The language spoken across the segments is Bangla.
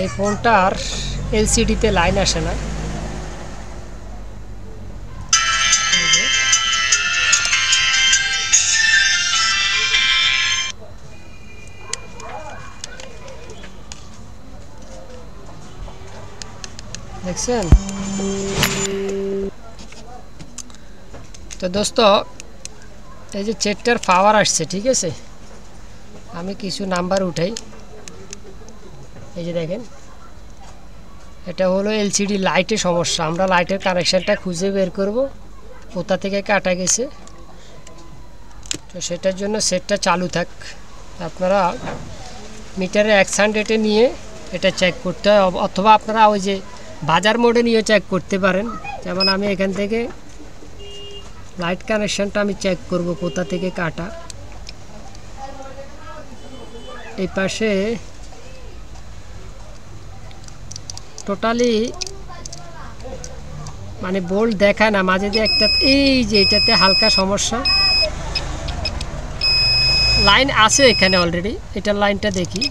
এই ফোনটার এলসিডিতে লাইন আসে না। দেখছেন? তো দোস্ত, এই যে চেটটার পাওয়ার আসছে, ঠিক আছে? আমি কিছু নাম্বার উঠাই। এই যে দেখেন, এটা হলো এলসিডি লাইটের সমস্যা। আমরা লাইটের কানেকশানটা খুঁজে বের করব কোথা থেকে কাটা গেছে। তো সেটার জন্য সেটটা চালু থাক। আপনারা মিটারে 100 নিয়ে এটা চেক করতে হয়, অথবা আপনারা ওই যে বাজার মোডে নিয়ে চেক করতে পারেন। যেমন আমি এখান থেকে লাইট কানেকশানটা আমি চেক করব কোথা থেকে কাটা। এই পাশে টোটালি মানে বোল্ট দেখায় না, মাঝে দিয়ে একটা, এই যে এটাতে হালকা সমস্যা। লাইন আছে এখানে অলরেডি। এটার লাইনটা দেখি,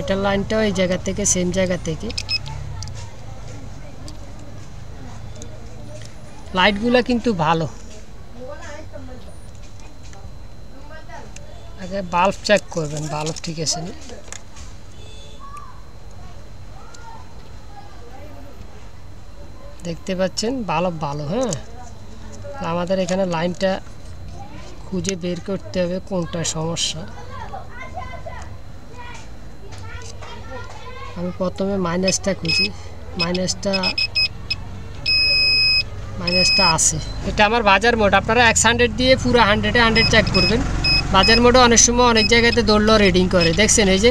এটার লাইনটাও এই জায়গা থেকে, সেম জায়গা থেকে। লাইটগুলো কিন্তু ভালো। আগে বাল্ব চেক করবেন, বাল্ব ঠিক আছে না। দেখতে পাচ্ছেন বাল্ব ভালো। হ্যাঁ, আমাদের এখানে লাইনটা খুঁজে বের করতে হবে কোনটা সমস্যা। আমি প্রথমে মাইনাসটা খুঁজি। মাইনাসটা আছে। এটা আমার বাজার মোড। আপনারা 100 দিয়ে পুরো 100 চেক করবেন। বাজার মোডে অনেক সময় অনেক জায়গাতে দৌড়লো রিডিং করে, দেখছেন? এই যে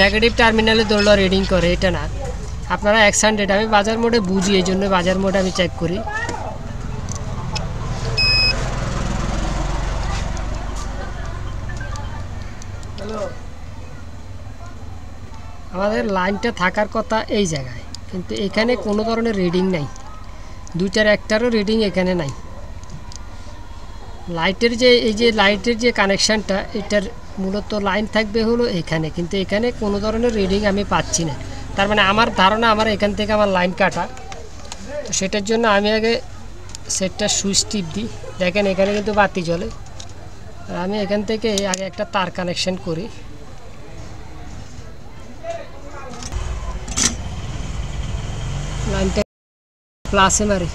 নেগেটিভ টার্মিনালে দৌড়লো রিডিং করে, এটা না। আপনারা 100, আমি বাজার মোডে বুঝি, এই জন্য বাজার মোডে আমি চেক করি। আমাদের লাইনটা থাকার কথা এই জায়গায়, কিন্তু এখানে কোনো ধরনের রিডিং নাই। দুইটার একটারও রিডিং এখানে নাই। লাইটের যে এই যে লাইটের যে কানেকশানটা, এটার মূলত লাইন থাকবে হলো এখানে, কিন্তু এখানে কোনো ধরনের রিডিং আমি পাচ্ছি না। তার মানে আমার ধারণা আমার এখান থেকে আমার লাইন কাটা। তো সেটার জন্য আমি আগে সেটটা সুইচ টিপ দিই। দেখেন এখানে কিন্তু বাতি জ্বলে। আর আমি এখান থেকে আগে একটা তার কানেকশান করি। লাইনটা প্লাসে মারি।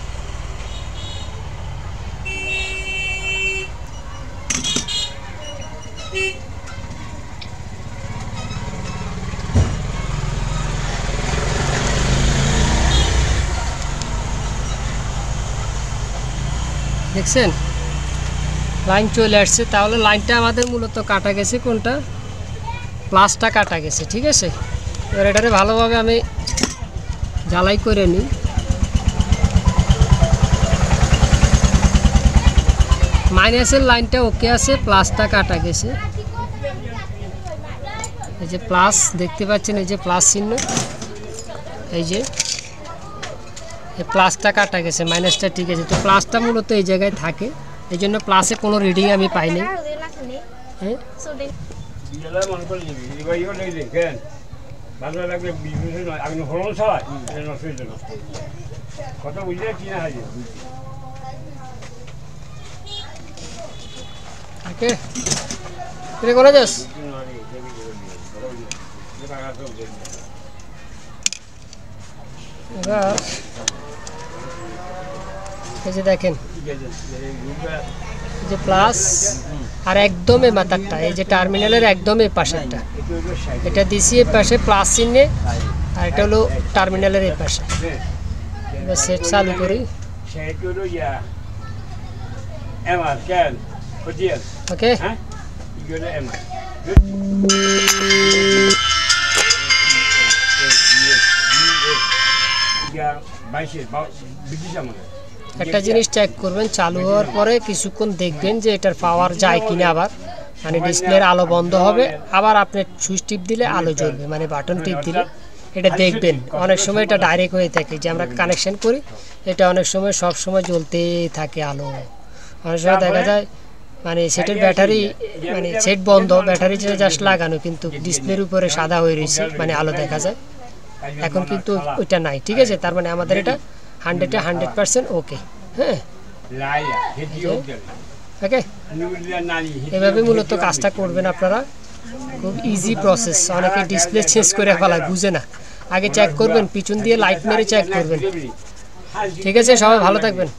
দেখছেন লাইন চলে আসছে। তাহলে লাইনটা আমাদের মূলত কাটা গেছে কোনটা, প্লাসটা কাটা গেছে, ঠিক আছে? এবার এটারে ভালোভাবে আমি জ্বালাই করে নিই। মাইনাসের লাইনটা ওকে আছে, প্লাসটা কাটা গেছে। এই যে প্লাস দেখতে পাচ্ছেন, এই যে প্লাস চিহ্ন, এই যে এই প্লাসটা কাটা গেছে, মাইনাসটা ঠিক আছে। তো প্লাসটা মূলত এই জায়গায় থাকে, এই জন্য প্লাসে কোনো রিডিং আমি পাইনি। হ্যাঁ, করে যাস। এবার এই যে দেখেন, যে প্লাস আর একদমই মাথারটা, এই যে টার্মিনালের একদমই পাশেরটা, এটা দিছি এর পাশে প্লাস চিহ্নে, আর এটা হলো টার্মিনালের এই পাশে। এবার সেট চালু করি। ওকে, একটা জিনিস চেক করবেন, চালু হওয়ার পরে কিছুক্ষণ দেখবেন যে এটার পাওয়ার যায় কিনা। আবার মানে ডিসপ্লের আলো বন্ধ হবে, আবার আপনি সুইচ টিপ দিলে আলো জ্বলবে, মানে বাটন টিপ দিলে এটা দেখবেন। অনেক সময় এটা ডাইরেক্ট হয়ে থাকে, যে আমরা কানেকশন করি এটা অনেক সময় সব সময় জ্বলতেই থাকে আলো। অনেক সময় দেখা যায় মানে সেটের ব্যাটারি মানে সেট বন্ধ, ব্যাটারি জাস্ট লাগানো, কিন্তু ডিসপ্লের উপরে সাদা হয়ে রয়েছে, মানে আলো দেখা যায়। এখন কিন্তু ওইটা নাই, ঠিক আছে। তার মানে আমাদের এটা 100% ওকে। হ্যাঁ, ওকে, এভাবে মূলত কাজটা করবেন আপনারা, খুব ইজি প্রসেস। অনেকে ডিসপ্লে চেঞ্জ করে ফেলায়, বুঝে না। আগে চেক করবেন, পিছন দিয়ে লাইট মেরে চেক করবেন। ঠিক আছে, সবাই ভালো থাকবেন।